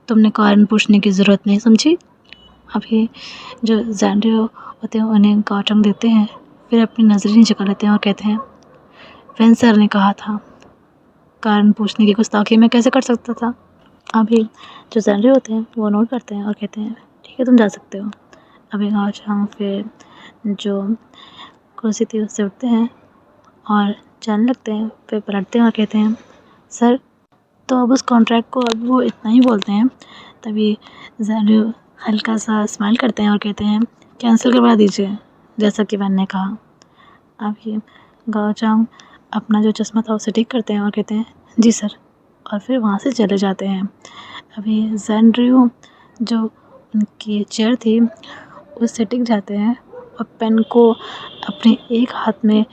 तुमने कारण पूछने की ज़रूरत नहीं समझी। अभी जो जैनड्रू होते हैं उन्हें गाओचंग देते हैं, फिर अपनी नज़रें नीचे कर लेते हैं और कहते हैं वैन सर ने कहा था, कारण पूछने की गुस्ताखी मैं कैसे कर सकता था। अभी जो जैनड्रू होते हैं वो नोट करते हैं और कहते हैं ठीक है तुम जा सकते हो। अभी गाओचंग फिर जो कुर्सी थी उससे उठते हैं और जाने लगते हैं, फिर पलटते हैं और कहते हैं सर, तो अब उस कॉन्ट्रैक्ट को अब वो इतना ही बोलते हैं। तभी जैनड्रू हल्का सा स्माइल करते हैं और कहते हैं कैंसिल करवा दीजिए जैसा कि वैन ने कहा। अब ये गाओचंग अपना जो चश्मा था उसे ठीक करते हैं और कहते हैं जी सर। और फिर वहाँ से चले जाते हैं। अभी जैनड्रियो जो उनकी चेयर थी उससे टिक जाते हैं और पेन को अपने एक हाथ में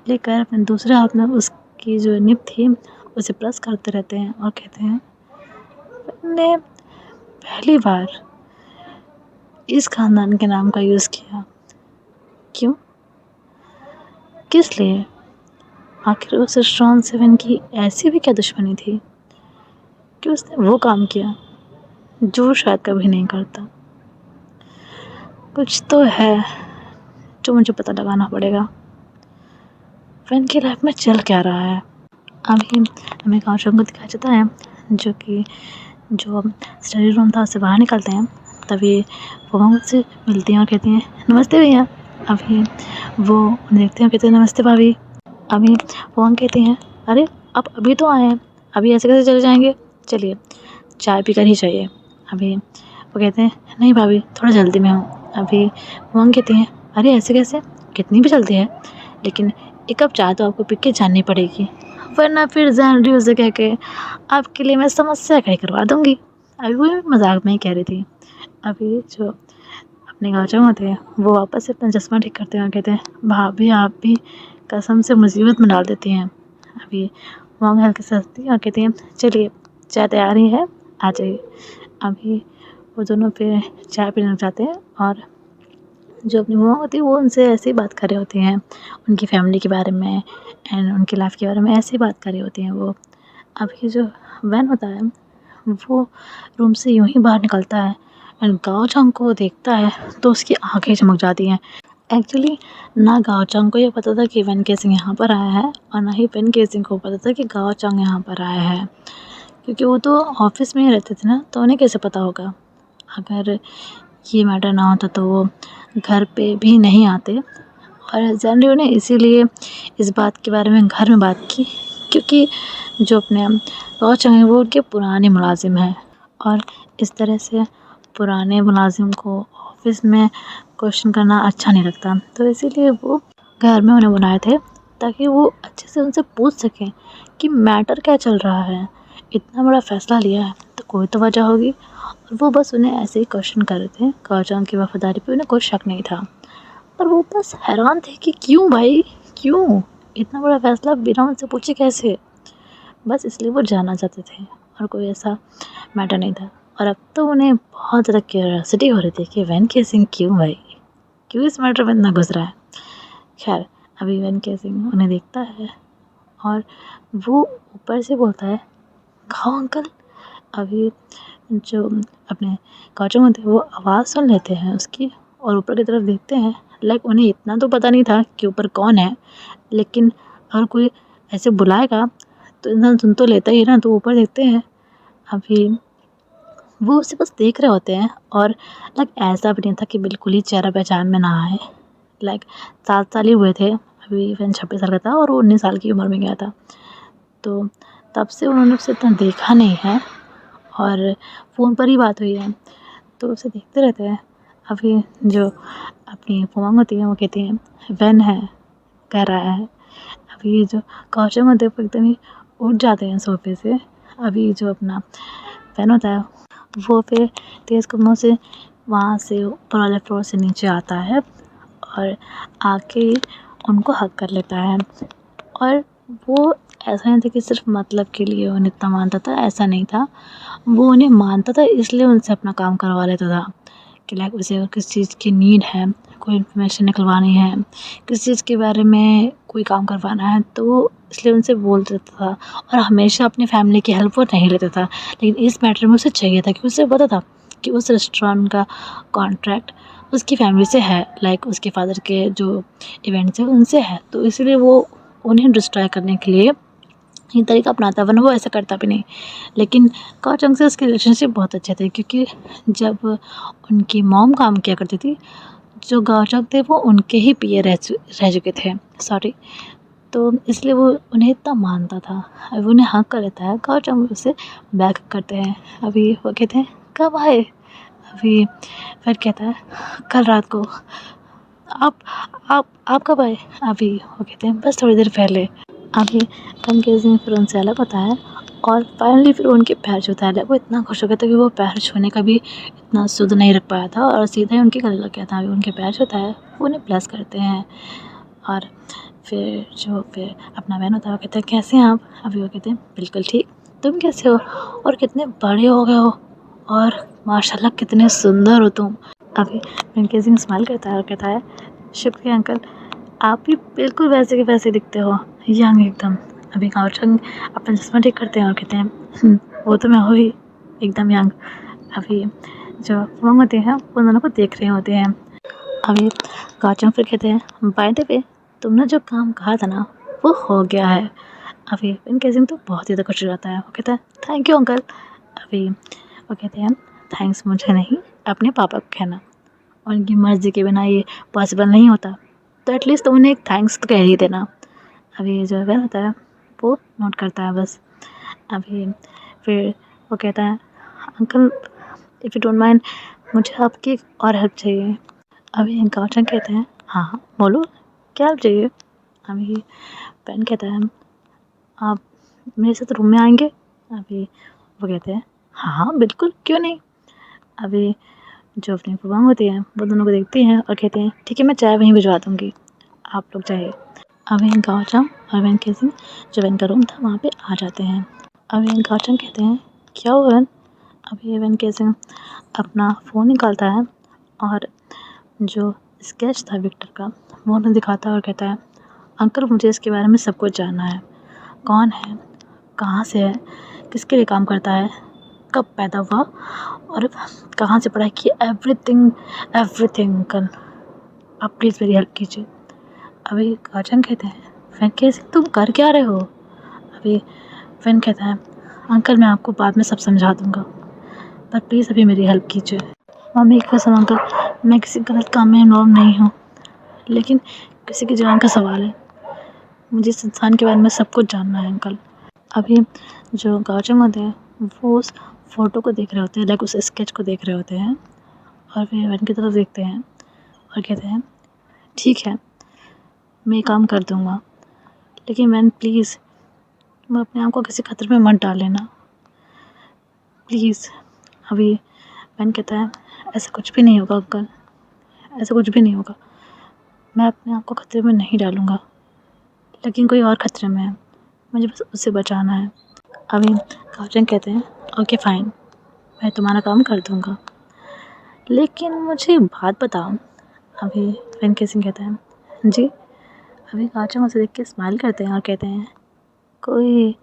लेकर अपने दूसरे हाथ में उसकी जो निब थी उसे प्रेस करते रहते हैं और कहते हैं, मैंने पहली बार इस खानदान के नाम का यूज़ किया। क्यों? किस लिए? आखिर उस स्ट्रॉन्ग सेवन की ऐसी भी क्या दुश्मनी थी कि उसने वो काम किया जो शायद कभी नहीं करता। कुछ तो है जो मुझे पता लगाना पड़ेगा। वैन की लाइफ में चल क्या रहा है। अभी हमें काउचों को दिखाया जाता है जो स्टडी रूम था उससे बाहर निकलते हैं। तभी वो उनसे मिलती हैं और कहती हैं, नमस्ते भैया। अभी वो उन्हें देखते हैं, कहते हैं, नमस्ते भाभी। अभी वो कहती हैं, अरे आप अभी तो आए हैं, अभी ऐसे कैसे चले जाएंगे, चलिए चाय पीकर ही चाहिए। अभी वो कहते हैं, नहीं भाभी थोड़ा जल्दी में हूँ। अभी वो कहती हैं, अरे ऐसे कैसे, कितनी भी जल्दी है, लेकिन एक कप चाय तो आपको पी के जाननी पड़ेगी, वरना फिर जैनड्रियो से कह के आपके लिए मैं समस्या खड़ी करवा दूँगी। अभी वो मजाक में ही कह रही थी। अभी जो अपने गाँव होते हैं वो वापस से अपना चश्मा ठीक करते हैं और कहते हैं, भाभी आप भी कसम से मुसीबत में डाल देती हैं। अभी वो हल्के से हंसती है और कहती हैं, चलिए चाय तैयार ही है, आ जाइए। अभी वो दोनों फिर चाय पीने लग जाते हैं और जो अपनी मम्मा होती है वो उनसे ऐसे ही बात कर रही होती हैं, उनकी फैमिली के बारे में एंड उनकी लाइफ के बारे में ऐसे ही बात कर रही होती हैं वो। अभी जो वैन होता है वो रूम से यूं ही बाहर निकलता है एंड गाओ चंग को देखता है तो उसकी आंखें चमक जाती हैं। एक्चुअली ना गाओ चंग को ये पता था कि वैन केसिंग यहाँ पर आया है और ना ही वैन केसिंग को पता था कि गाओ चंग यहाँ पर आया है, क्योंकि वो तो ऑफिस में ही रहते थे ना, तो उन्हें कैसे पता होगा। अगर ये मैटर ना होता तो वो घर पे भी नहीं आते। और जैनड्रियो ने इसीलिए इस बात के बारे में घर में बात की, क्योंकि जो अपने गाओ चंग हैं वो उनके पुराने मुलाजिम हैं और इस तरह से पुराने मुलाजिम को ऑफिस में क्वेश्चन करना अच्छा नहीं लगता, तो इसीलिए वो घर में उन्हें बुलाए थे ताकि वो अच्छे से उनसे पूछ सकें कि मैटर क्या चल रहा है, इतना बड़ा फ़ैसला लिया है तो कोई तो वजह होगी। और वो बस उन्हें ऐसे ही क्वेश्चन कर रहे थे। गाओ चंग की वफादारी पे उन्हें कोई शक नहीं था, पर वो बस हैरान थे कि क्यों भाई, क्यों इतना बड़ा फ़ैसला बिना उनसे पूछे कैसे। बस इसलिए वो जानना चाहते थे और कोई ऐसा मैटर नहीं था। और अब तो उन्हें बहुत ज़्यादा क्यूरियोसिटी हो रही थी कि वैन केसिंग क्यों भाई, क्यों इस मैटर में इतना घुस रहा है। खैर अभी वैन केसिंग उन्हें देखता है और वो ऊपर से बोलता है, खाओ अंकल। अभी जो अपने काचों होते हैं वो आवाज़ सुन लेते हैं उसकी और ऊपर की तरफ देखते हैं। लाइक उन्हें इतना तो पता नहीं था कि ऊपर कौन है, लेकिन अगर कोई ऐसे बुलाएगा तो इंसान सुन तो लेता ही है ना, तो ऊपर देखते हैं। अभी वो उसे बस देख रहे होते हैं और लाइक ऐसा भी नहीं था कि बिल्कुल ही चेहरा पहचान में ना आए। लाइक 7 साल ही हुए थे, अभी इवन 26 साल का था और वो 19 साल की उम्र में गया था, तो तब से उन्होंने उसे इतना देखा नहीं है और फ़ोन पर ही बात हुई है, तो उसे देखते रहते हैं। अभी जो अपनी फुआ होती हैं वो कहती हैं, वैन है, कह रहा है। अभी जो कौशल होते हैं वो एकदम ही उठ जाते हैं सोफे से। अभी जो अपना वैन होता है वो फिर तेज़ कदमों से वहाँ से ऊपर वाले फ्लोर से नीचे आता है और आके उनको हग कर लेता है। और वो ऐसा नहीं था कि सिर्फ मतलब के लिए उन्हें इतना मानता था, ऐसा नहीं था, वो उन्हें मानता था इसलिए उनसे अपना काम करवा लेता था कि लाइक उसे अगर किसी चीज़ की नीड है, कोई इन्फॉर्मेशन निकलवानी है, किसी चीज़ के बारे में कोई काम करवाना है, तो इसलिए उनसे बोल देता था और हमेशा अपनी फैमिली की हेल्प वो नहीं लेता था। लेकिन इस मैटर में उसे चाहिए था, कि उसे पता था कि उस रेस्टोरेंट का कॉन्ट्रैक्ट उसकी फैमिली से है, लाइक उसके फादर के जो इवेंट्स हैं उनसे है, तो इसीलिए वो उन्हें डिस्ट्रॉय करने के लिए ये तरीका अपनाता, वरना वो ऐसा करता भी नहीं। लेकिन गाओ चंग से उसके रिलेशनशिप बहुत अच्छे थे, क्योंकि जब उनकी मॉम काम किया करती थी, जो गाओ चंग थे वो उनके ही पीए रह चुके थे, सॉरी, तो इसलिए वो उन्हें इतना मानता था। अब उन्हें हक कर लेता है, गाओ चंग उसे बैक करते हैं। अभी वो कहते हैं, कब आए? अभी फिर कहता है, कल रात को। आप कब आए? अभी वो कहते हैं, बस थोड़ी देर पहले। अभी वैन केसिंग फिर उनसे अलग होता है और फाइनली फिर उनके पैर छूता है। वो इतना खुश हो गया था कि वो पैर छूने का भी इतना शुद्ध नहीं रख पाया था और सीधा ही उनके गले लग गया था। अभी उनके पैर छूता है, वो उन्हें ब्लेस करते हैं और फिर अपना बहन होता है वो कहते हैं कैसे हैं आप? अभी वो कहते हैं बिल्कुल ठीक, तुम कैसे हो और कितने बड़े हो गए हो और माशाल्लाह कितने सुंदर हो तुम। अभी वेंकी सिंह स्माइल करता है और कहता है शुक्रिया अंकल, आप भी बिल्कुल वैसे के वैसे दिखते हो, यंग एकदम। अभी गाओचंग अपना चश्मा ठीक करते हैं और कहते हैं वो तो मैं हूँ ही, एकदम यंग। अभी जो वो होते हैं वो दोनों को देख रहे होते हैं। अभी गाओचंग फिर कहते हैं बाय द वे, तुमने जो काम कहा था ना वो हो गया है। अभी वेंकी सिंह तो बहुत ही ज़्यादा खुश हो जाता है। वो कहता है थैंक यू अंकल। अभी वो कहते हैं थैंक्स मुझे नहीं, अपने पापा को कहना, उनकी मर्ज़ी के बिना ये पॉसिबल नहीं होता, तो एटलीस्ट तुम उन्हें एक थैंक्स तो कह ही देना। अभी जो वह होता है वो नोट करता है बस। अभी फिर वो कहता है uncle if you don't mind, मुझे आपकी एक और हेल्प चाहिए। अभी गाओचंग कहते हैं हाँ हाँ बोलो क्या हेल्प चाहिए। अभी पेन कहता है आप मेरे साथ रूम में आएंगे। अभी वो कहते हैं हाँ हाँ बिल्कुल क्यों नहीं। अभी जो अपनी फुआ होती हैं वो दोनों को देखती हैं और कहते हैं ठीक है मैं चाय वहीं भिजवा दूँगी, आप लोग जाइए। अभी गाओचंग और वेंकी सिंह जो वेन का रूम था वहाँ पे आ जाते हैं। अभी गाओचंग कहते हैं क्या हुआ वेन? अभी वेंकी सिंह अपना फ़ोन निकालता है और जो स्केच था विक्टर का वो उन्हें दिखाता है और कहता है अंकल मुझे इसके बारे में सब कुछ जानना है, कौन है, कहाँ से है, किसके लिए काम करता है, कब पैदा हुआ और कहाँ से पढ़ाई की, एवरीथिंग अंकल, आप प्लीज़ मेरी हेल्प कीजिए। अभी गाओचंग कहते हैं वेंकी सिंह तुम कर क्या रहे हो? अभी वेन कहता है अंकल मैं आपको बाद में सब समझा दूँगा, पर प्लीज़ अभी मेरी हेल्प कीजिए। मम्मी एक कसम अंकल, मैं किसी गलत काम में इन्वॉल्व नहीं हूँ, लेकिन किसी की जान का सवाल है, मुझे इस इंसान के बारे में सब कुछ जानना है अंकल। अभी जो गाओचंग होते हैं वो उस फ़ोटो को देख रहे होते हैं, लाइक उस स्केच को देख रहे होते हैं और फिर वेन की तरफ देखते हैं और कहते हैं ठीक है मैं काम कर दूँगा, लेकिन वेन प्लीज़ तुम अपने आप को किसी खतरे में मत डाल लेना प्लीज़। अभी वेन कहता है ऐसा कुछ भी नहीं होगा अंकल, ऐसा कुछ भी नहीं होगा, मैं अपने आप को खतरे में नहीं डालूँगा, लेकिन कोई और खतरे में है, मुझे बस उससे बचाना है। अभी गाओचंग कहते हैं ओके फ़ाइन, मैं तुम्हारा काम कर दूँगा, लेकिन मुझे एक बात बताओ। अभी वेंकी सिंह कहते हैं जी। अभी गाओचंग उसे देख के स्माइल करते हैं और कहते हैं कोई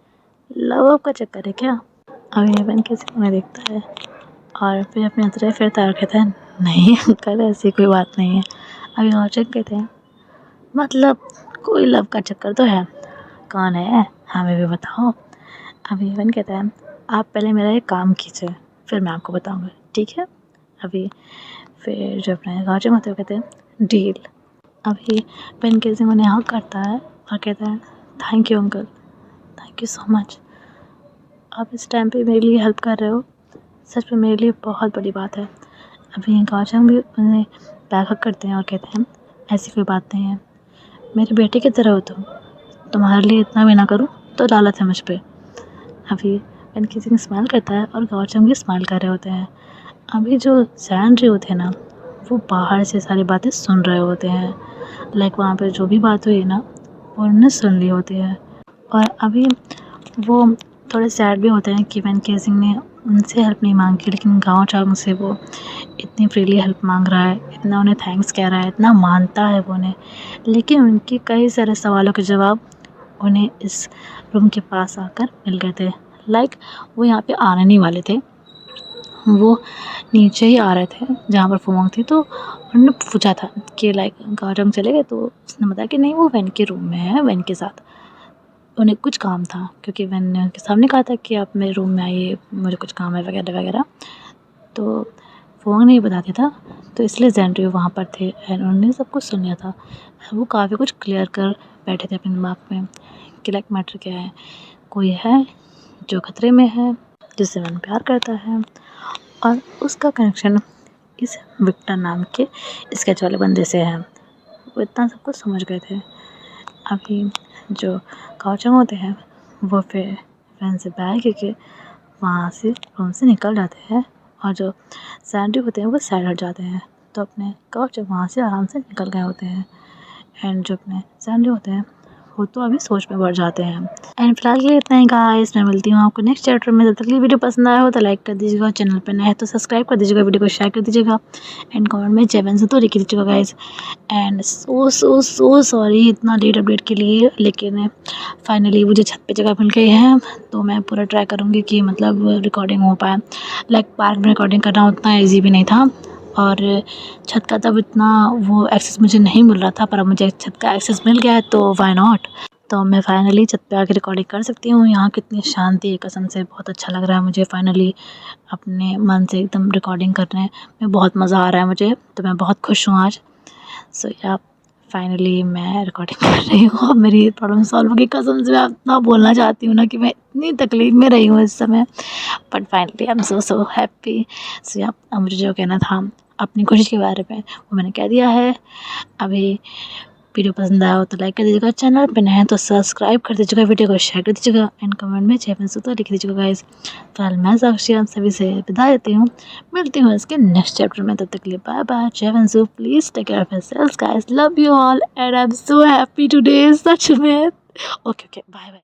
लव का चक्कर है क्या? अभी वेंकी सिंह उन्हें देखता है और फिर अपनी नजरें फिरता है और कहता है नहीं अंकल ऐसी कोई बात नहीं है। अभी गाओचंग कहते हैं मतलब कोई लव का चक्कर तो है, कौन है हमें भी बताओ। अभी वेन कहता है आप पहले मेरा एक काम कीजिए फिर मैं आपको बताऊंगा, ठीक है। अभी फिर जो अपने गाओचंग होते हैं वो कहते हैं डील। अभी वेंकी सिंह उन्हें हक करता है और कहता है thank you uncle, thank you so much, आप इस टाइम पे मेरे लिए हेल्प कर रहे हो, सच में मेरे लिए बहुत बड़ी बात है। अभी गाओचंग भी उन्हें बैक हक करते हैं और कहते हैं ऐसी कोई बात नहीं है, मेरे बेटे की तरह हो तुम, तुम्हारे लिए इतना भी ना करूँ तो लालच है मुझ पर। अभी वेंकी सिंह स्माइल करता है और गाओचंग भी स्माइल कर रहे होते हैं। अभी जो सैंड्री होते हैं ना वो बाहर से सारी बातें सुन रहे होते हैं, लाइक वहाँ पे जो भी बात हुई है ना वो उन्होंने सुन ली होती है। और अभी वो थोड़े सैड भी होते हैं कि वेंकी सिंह ने उनसे हेल्प नहीं मांगी, लेकिन गाओचंग से वो इतनी फ्रीली हेल्प मांग रहा है, इतना उन्हें थैंक्स कह रहा है, इतना मानता है वो उन्हें, लेकिन उनके कई सारे सवालों के जवाब उन्हें इस रूम के पास आकर मिल गए थे। लाइक वो यहाँ पे आने नहीं वाले थे, वो नीचे ही आ रहे थे जहाँ पर फुमोंग थी, तो उन्होंने पूछा था कि लाइक गाओचंग चले गए, तो उसने बताया कि नहीं वो वेन के रूम में है, वेन के साथ उन्हें कुछ काम था, क्योंकि वेन ने उनके सामने कहा था कि आप मेरे रूम में आइए मुझे कुछ काम है वगैरह वगैरह, तो फुमोंग नहीं बता दिया था, तो इसलिए सैंड्री वहाँ पर थे एंड उन्होंने सब कुछ सुन लिया था। वो काफ़ी कुछ क्लियर कर बैठे थे अपने दिमाग में कि लाइक मैटर क्या है, कोई है जो खतरे में है जिससे वेन प्यार करता है और उसका कनेक्शन इस विक्टर नाम के स्केच वाले बंदे से है। वो इतना सब कुछ समझ गए थे। अभी जो गाओचंग होते हैं वो फिर फैन से बाहर, क्योंकि वहाँ से रूम से निकल जाते हैं और जो सैंडी होते हैं वो साइड हट जाते हैं, तो अपने कव जब वहाँ से आराम से निकल गए होते हैं। एंड जो अपने सैंडी होते हैं वो तो अभी सोच में बढ़ जाते हैं। एंड फिलहाल के लिए इतना ही गाइस, मैं मिलती हूँ आपको नेक्स्ट चैप्टर में। जब तक ये वीडियो पसंद आया हो तो लाइक कर दीजिएगा, चैनल पर नया है तो सब्सक्राइब कर दीजिएगा, वीडियो को शेयर कर दीजिएगा एंड कमेंट में जय वंश तो लिख दीजिएगा guys. And so so so sorry इतना लेट अपडेट के लिए, लेकिन फाइनली मुझे छत पे जगह मिल गई है, तो मैं पूरा ट्राई करूँगी कि मतलब रिकॉर्डिंग हो पाए। लाइक पार्क में रिकॉर्डिंग करना उतना ईजी भी नहीं था, और छत का तब इतना वो एक्सेस मुझे नहीं मिल रहा था, पर अब मुझे छत का एक्सेस मिल गया है तो व्हाई नॉट। तो मैं फाइनली छत पे आके रिकॉर्डिंग कर सकती हूँ। यहाँ कितनी शांति है, कसम से बहुत अच्छा लग रहा है मुझे फाइनली अपने मन से एकदम रिकॉर्डिंग करने में बहुत मज़ा आ रहा है मुझे, तो मैं बहुत खुश हूँ आज। सो या फाइनली मैं रिकॉर्डिंग कर रही हूँ, अब मेरी प्रॉब्लम सॉल्व होगी। कसम से मैं इतना बोलना चाहती हूँ ना कि मैं इतनी तकलीफ़ में रही हूँ इस समय, but finally I am so so happy. So yeah अब मुझे जो कहना था अपनी खुशी के बारे में वो मैंने कह दिया है। अभी वीडियो पसंद आया हो तो लाइक कर दीजिएगा, चैनल पे नए हैं तो सब्सक्राइब कर दीजिएगा, वीडियो को शेयर कर दीजिएगा एंड कमेंट में जय वंश तो लिख दीजिएगा गाइस। फिलहाल मैं साक्षी आप सभी से विदा लेती हूँ, मिलती हूँ इसके नेक्स्ट चैप्टर में, तब तक के लिए bye bye, Jai Vansh. Please take care of yourselves guys, love you all and I am so happy today, सच में। Okay bye bye.